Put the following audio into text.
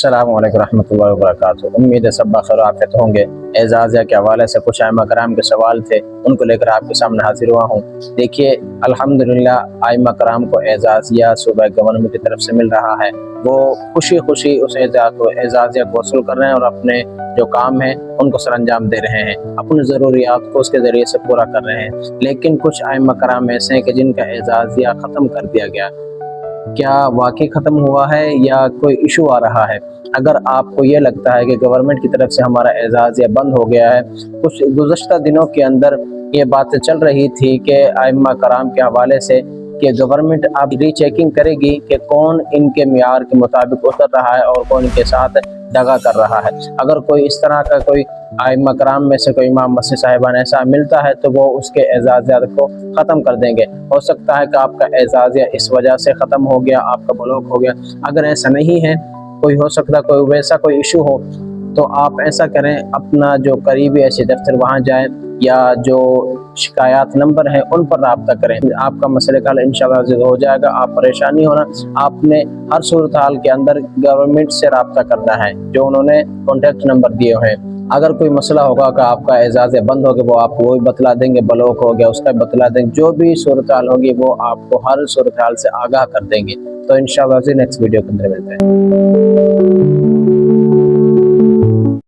अस्सलामु अलैकुम रहमतुल्लाहि व बरकातुहू। उम्मीद है सब बखैर आफियत होंगे। एजाज़िया के हवाले से कुछ आइमा कराम के सवाल थे, उनको लेकर आपके सामने हाजिर हुआ हूँ। देखिए, अल्हम्दुलिल्लाह आइमा कराम को एजाज़िया सूबा गवर्नमेंट की तरफ से मिल रहा है। वो खुशी खुशी उस एजाज़िया को वसूल कर रहे हैं और अपने जो काम है उनको सरअंजाम दे रहे हैं, अपनी ज़रूरियात को उसके ज़रिए से पूरा कर रहे हैं। लेकिन कुछ आइमा कराम ऐसे हैं कि जिनका एजाज़िया ख़त्म कर दिया गया। क्या वाकई ख़त्म हुआ है या कोई इशू आ रहा है? अगर आपको ये लगता है कि गवर्नमेंट की तरफ से हमारा एजाज़िया बंद हो गया है, कुछ गुज़श्ता दिनों के अंदर ये बातें चल रही थी कि आइम्मा कराम के हवाले से कि गवर्नमेंट अब रीचेकिंग करेगी कि कौन इनके मियार के मुताबिक उतर रहा है और कौन इनके साथ दगा कर रहा है। अगर कोई इस तरह का कोई आइम्मा कराम में से कोई इमाम मस्जिद साहिबान ऐसा मिलता है तो वो उसके एजाज़ियात को ख़त्म कर देंगे। हो सकता है कि आपका एजाज़िया इस वजह से ख़त्म हो गया, आपका ब्लॉक हो गया। अगर ऐसा नहीं है, कोई हो सकता कोई वैसा कोई इशू हो, तो आप ऐसा करें, अपना जो करीबी ऐसे दफ्तर वहाँ जाएं या जो शिकायत नंबर है उन पर रब्ता करें। आपका मसले का हल इंशाअल्लाह हो जाएगा। आप परेशानी होना, आपने हर सूरत हाल के अंदर गवर्नमेंट से रब्ता करना है जो उन्होंने कॉन्टेक्ट नंबर दिए हैं। अगर कोई मसला होगा कि आपका एजाज़िया बंद हो गया, वो आपको वही बतला देंगे, ब्लॉक हो गया उसका बतला देंगे, जो भी सूरत हाल होगी वो आपको हर सूरत हाल से आगाह कर देंगे। तो इंशाअल्लाह नेक्स्ट वीडियो के अंदर मिलते हैं।